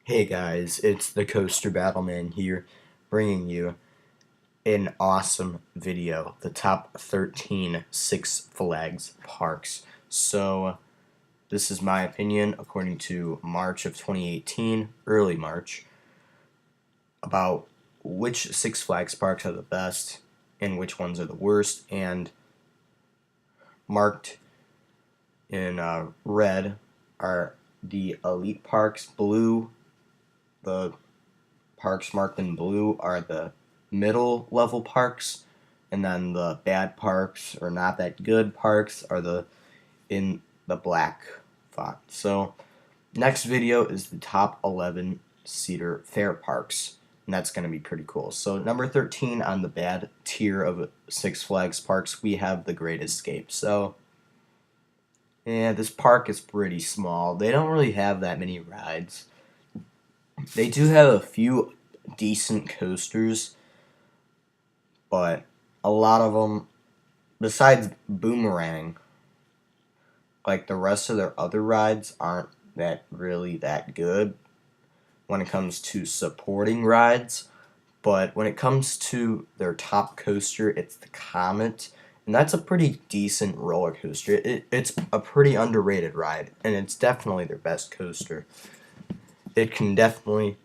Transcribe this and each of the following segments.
Hey guys, it's the Coaster Battleman here, bringing you an awesome video, the top 13 Six Flags parks. So, this is my opinion, according to March of 2018, early March, about which Six Flags parks are the best and which ones are the worst, and marked in red are the elite parks, blue, the parks marked in blue are the middle level parks, and then the bad parks or not that good parks are the in the black font. So next video is the top 11 Cedar Fair parks, and that's going to be pretty cool. So number 13 on the bad tier of Six Flags parks, we have the Great Escape. So yeah, this park is pretty small. They don't really have that many rides. They do have a few decent coasters, but a lot of them, besides Boomerang, like the rest of their other rides aren't that good when it comes to supporting rides. But when it comes to their top coaster, it's the Comet, and that's a pretty decent roller coaster. It's a pretty underrated ride, and it's definitely their best coaster. It can definitely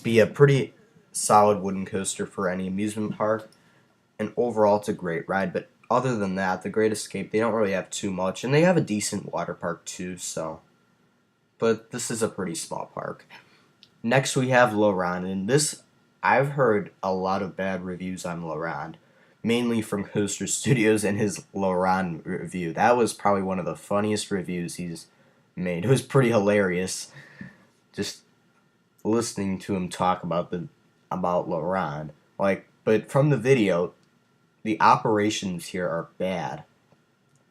be a pretty solid wooden coaster for any amusement park, and overall it's a great ride. But other than that, the Great Escape, they don't really have too much, and they have a decent water park too. So, but this is a pretty small park. Next we have Laurent, and this, I've heard a lot of bad reviews on Laurent, mainly from Coaster Studios and his Laurent review. That was probably one of the funniest reviews he's made. It was pretty hilarious, just listening to him talk about Laurent. But from the video, the operations here are bad,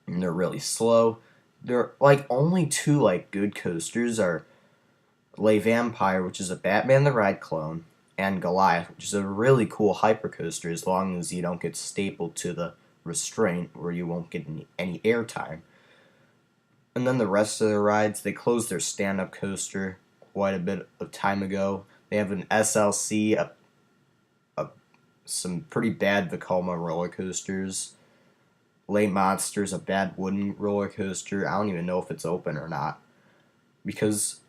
and they're really slow. There are only two good coasters are Le Vampire, which is a Batman the Ride clone, and Goliath, which is a really cool hypercoaster as long as you don't get stapled to the restraint where you won't get any air time. And then the rest of the rides, they closed their stand-up coaster quite a bit of time ago. They have an SLC, some pretty bad Vekoma roller coasters. Le Monsters, a bad wooden roller coaster. I don't even know if it's open or not, because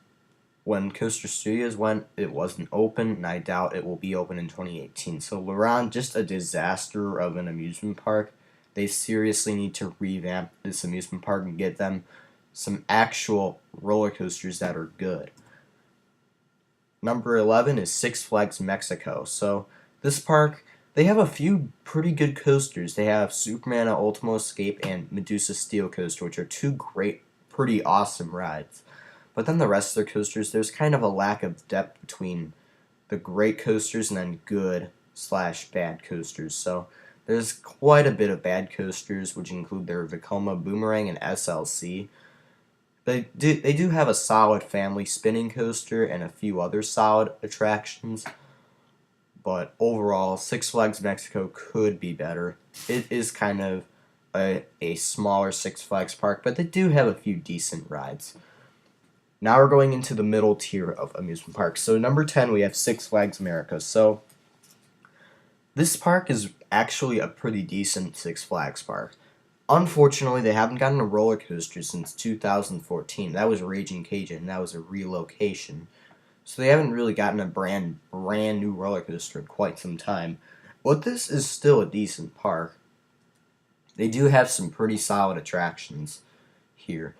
when Coaster Studios went, it wasn't open, and I doubt it will be open in 2018. So Laurent, just a disaster of an amusement park. They seriously need to revamp this amusement park and get them some actual roller coasters that are good. Number 11 is Six Flags Mexico. So this park, they have a few pretty good coasters. They have Superman Ultimo Escape and Medusa Steel Coaster, which are two great, pretty awesome rides. But then the rest of their coasters, there's kind of a lack of depth between the great coasters and then good/bad coasters. So there's quite a bit of bad coasters, which include their Vekoma Boomerang and SLC. They do have a solid family spinning coaster and a few other solid attractions, but overall, Six Flags Mexico could be better. It is kind of a smaller Six Flags park, but they do have a few decent rides. Now we're going into the middle tier of amusement parks. So number 10, we have Six Flags America. So this park is actually a pretty decent Six Flags park. Unfortunately, they haven't gotten a roller coaster since 2014. That was Raging Cajun. That was a relocation. So they haven't really gotten a brand new roller coaster in quite some time. But this is still a decent park. They do have some pretty solid attractions here.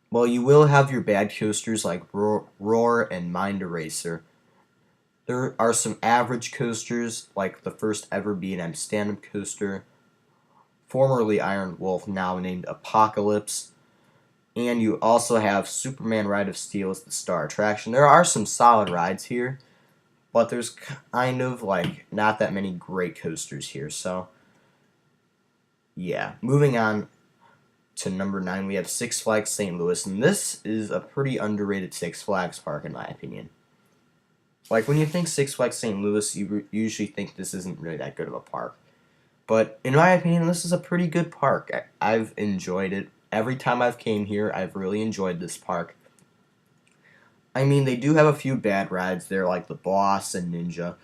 Well, you will have your bad coasters like Roar and Mind Eraser. There are some average coasters like the first ever B&M stand-up coaster, formerly Iron Wolf, now named Apocalypse. And you also have Superman Ride of Steel as the star attraction. There are some solid rides here, but there's kind of not that many great coasters here. So yeah, moving on to number 9, we have Six Flags St. Louis, and this is a pretty underrated Six Flags park in my opinion. When you think Six Flags St. Louis, you usually think this isn't really that good of a park. But in my opinion, this is a pretty good park. I've enjoyed it. Every time I've came here, I've really enjoyed this park. I mean, they do have a few bad rides there, like the Boss and Ninja,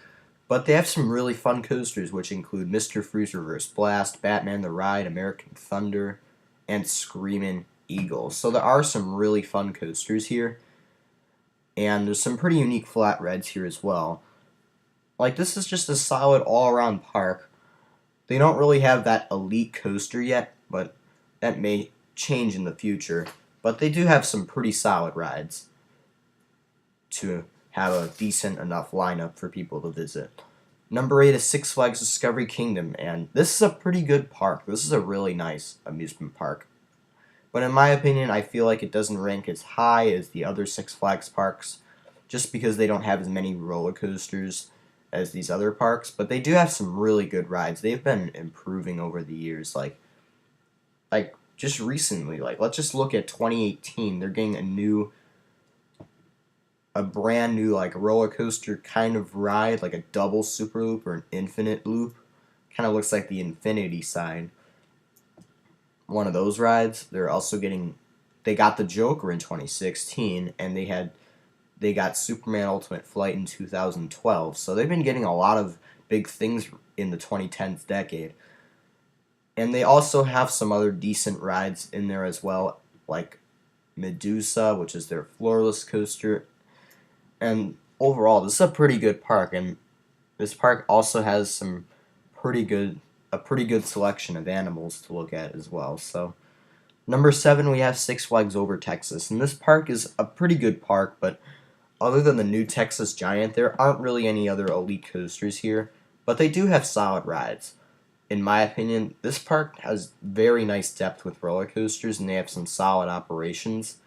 but they have some really fun coasters, which include Mr. Freeze Reverse Blast, Batman the Ride, American Thunder, and Screamin' Eagle. So there are some really fun coasters here, and there's some pretty unique flat rides here as well. Like, this is just a solid all-around park. They don't really have that elite coaster yet, but that may change in the future. But they do have some pretty solid rides to have a decent enough lineup for people to visit. Number 8 is Six Flags Discovery Kingdom, and this is a pretty good park. This is a really nice amusement park. But in my opinion, I feel like it doesn't rank as high as the other Six Flags parks, just because they don't have as many roller coasters as these other parks. But they do have some really good rides. They've been improving over the years. Like just recently, like let's just look at 2018. They're getting a brand new like roller coaster kind of ride, like a double super loop or an infinite loop. Kind of looks like the infinity sign. One of those rides. They got the Joker in 2016, and they got Superman Ultimate Flight in 2012. So they've been getting a lot of big things in the 2010s decade. And they also have some other decent rides in there as well, like Medusa, which is their floorless coaster. And overall, this is a pretty good park, and this park also has a pretty good selection of animals to look at as well. So, number 7, we have Six Flags Over Texas, and this park is a pretty good park, but other than the new Texas Giant, there aren't really any other elite coasters here, but they do have solid rides. In my opinion, this park has very nice depth with roller coasters, and they have some solid operations.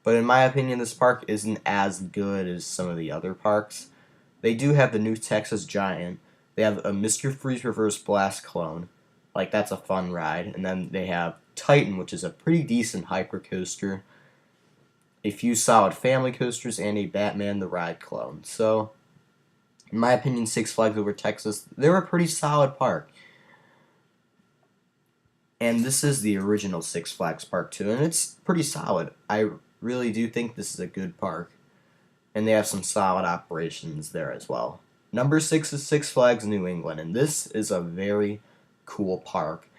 But in my opinion, this park isn't as good as some of the other parks. They do have the new Texas Giant. They have a Mr. Freeze Reverse Blast clone. Like, that's a fun ride. And then they have Titan, which is a pretty decent hyper coaster. A few solid family coasters, and a Batman the Ride clone. So, in my opinion, Six Flags Over Texas, they're a pretty solid park. And this is the original Six Flags Park 2, and it's pretty solid. I really do think this is a good park. And they have some solid operations there as well. Number 6 is Six Flags New England, and this is a very cool park.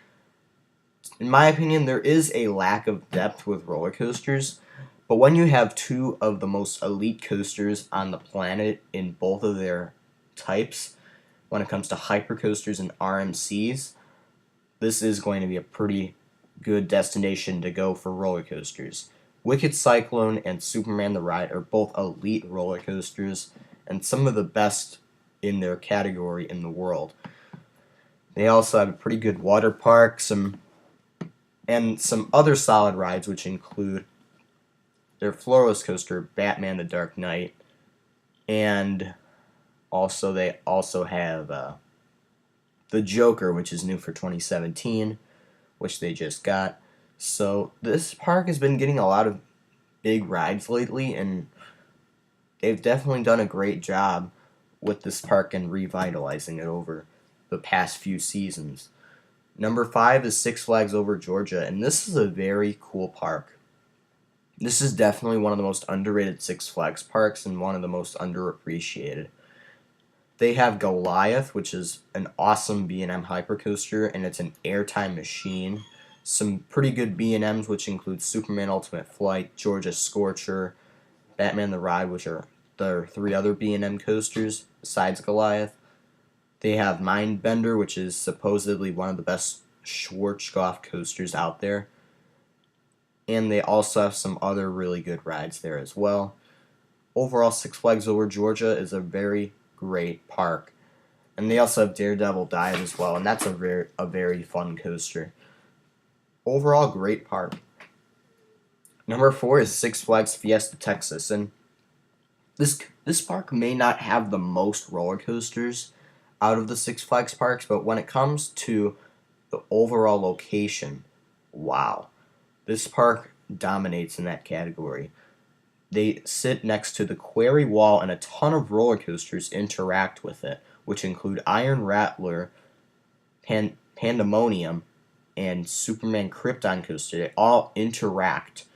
In my opinion, there is a lack of depth with roller coasters, but when you have two of the most elite coasters on the planet in both of their types, when it comes to hypercoasters and RMCs, this is going to be a pretty good destination to go for roller coasters. Wicked Cyclone and Superman the Ride are both elite roller coasters and some of the best in their category in the world. They also have a pretty good water park, and some other solid rides, which include their floorless coaster, Batman the Dark Knight, and they also have the Joker, which is new for 2017, which they just got. So this park has been getting a lot of big rides lately, and they've definitely done a great job with this park and revitalizing it over the past few seasons. Number 5 is Six Flags Over Georgia, and this is a very cool park. This is definitely one of the most underrated Six Flags parks and one of the most underappreciated. They have Goliath, which is an awesome B&M hypercoaster, and it's an airtime machine. Some pretty good B&Ms, which include Superman Ultimate Flight, Georgia Scorcher, Batman the Ride, which are the 3 other B&M coasters besides Goliath. They have Mindbender, which is supposedly one of the best Schwarzkopf coasters out there. And they also have some other really good rides there as well. Overall, Six Flags Over Georgia is a very great park. And they also have Daredevil Dive as well, and that's a very fun coaster. Overall, great park. Number 4 is Six Flags Fiesta Texas, and this park may not have the most roller coasters out of the Six Flags parks, but when it comes to the overall location, wow. This park dominates in that category. They sit next to the Quarry Wall, and a ton of roller coasters interact with it, which include Iron Rattler, Pandemonium, and Superman Krypton Coaster. They all interact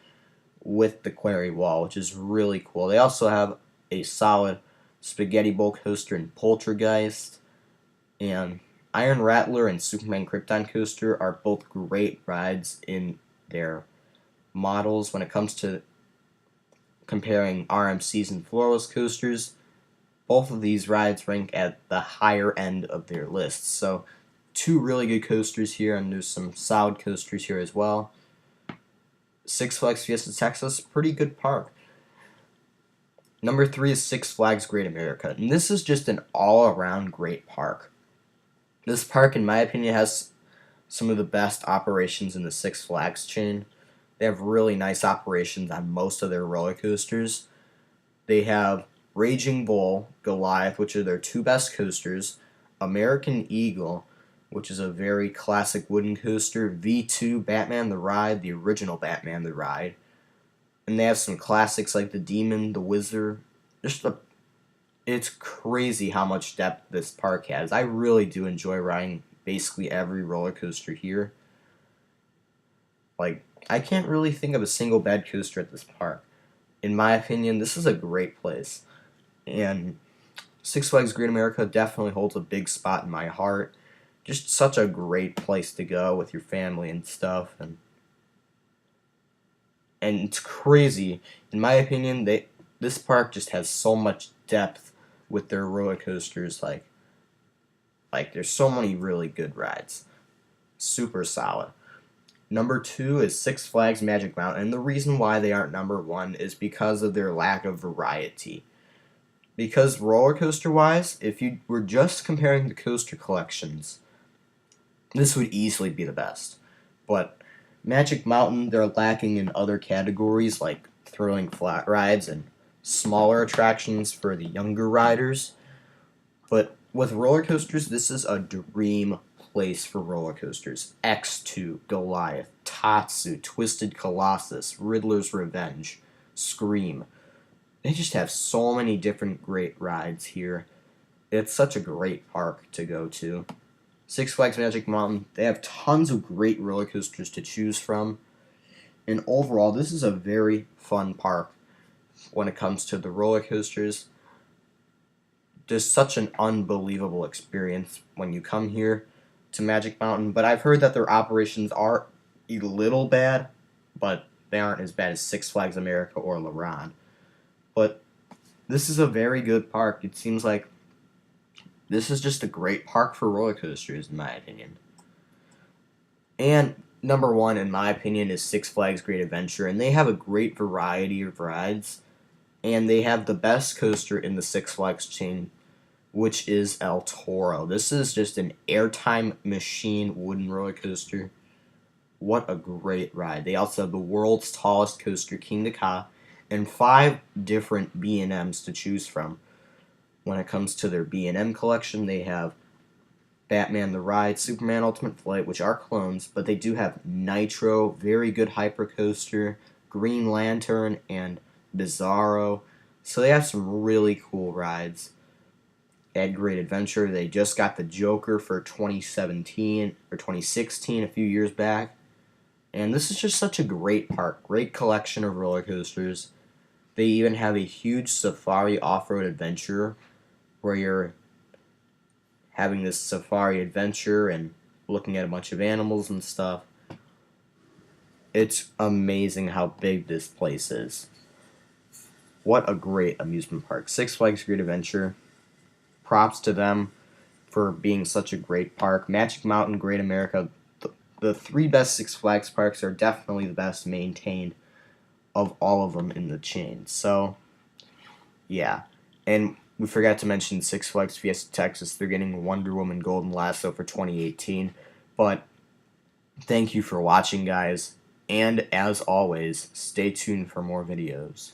with the Quarry Wall, which is really cool. They also have a solid Spaghetti Bowl coaster and Poltergeist, and Iron Rattler and Superman Krypton coaster are both great rides in their models when it comes to comparing RMCs and floorless coasters. Both of these rides rank at the higher end of their lists. So, two really good coasters here, and there's some solid coasters here as well. Six Flags Fiesta Texas, pretty good park. Number 3 is Six Flags Great America, and this is just an all-around great park. This park, in my opinion, has some of the best operations in the Six Flags chain. They have really nice operations on most of their roller coasters. They have Raging Bull, Goliath, which are their two best coasters, American Eagle, which is a very classic wooden coaster, V2, Batman the Ride, the original Batman the Ride, and they have some classics like the Demon, the Wizard. It's crazy how much depth this park has. I really do enjoy riding basically every roller coaster here. Like, I can't really think of a single bad coaster at this park. In my opinion, this is a great place. And Six Flags Great America definitely holds a big spot in my heart. Just such a great place to go with your family and stuff. And it's crazy. In my opinion, this park just has so much depth with their roller coasters. Like there's so many really good rides. Super solid. Number 2 is Six Flags Magic Mountain, and the reason why they aren't number 1 is because of their lack of variety. Because roller coaster wise, if you were just comparing the coaster collections, this would easily be the best. But Magic Mountain, they're lacking in other categories like thrilling flat rides and smaller attractions for the younger riders. But with roller coasters, this is a dream place for roller coasters. X2, Goliath, Tatsu, Twisted Colossus, Riddler's Revenge, Scream. They just have so many different great rides here. It's such a great park to go to. Six Flags Magic Mountain, they have tons of great roller coasters to choose from. And overall, this is a very fun park when it comes to the roller coasters. Just such an unbelievable experience when you come here to Magic Mountain. But I've heard that their operations are a little bad, but they aren't as bad as Six Flags America or LaRon. But this is a very good park. It seems like this is just a great park for roller coasters, in my opinion. And number 1, in my opinion, is Six Flags Great Adventure, and they have a great variety of rides, and they have the best coaster in the Six Flags chain, which is El Toro. This is just an airtime machine wooden roller coaster. What a great ride. They also have the world's tallest coaster, King Ka, and 5 different B&Ms to choose from. When it comes to their B&M collection, they have Batman the Ride, Superman Ultimate Flight, which are clones, but they do have Nitro, very good hypercoaster, Green Lantern, and Bizarro. So they have some really cool rides. They had Great Adventure. They just got the Joker for 2017 or 2016, a few years back. And this is just such a great park, great collection of roller coasters. They even have a huge safari off-road adventure where you're having this safari adventure and looking at a bunch of animals and stuff. It's amazing how big this place is. What a great amusement park. Six Flags Great Adventure. Props to them for being such a great park. Magic Mountain, Great America. The 3 best Six Flags parks are definitely the best maintained of all of them in the chain. So, yeah. And we forgot to mention Six Flags Fiesta Texas. They're getting Wonder Woman Golden Lasso for 2018. But thank you for watching, guys. And as always, stay tuned for more videos.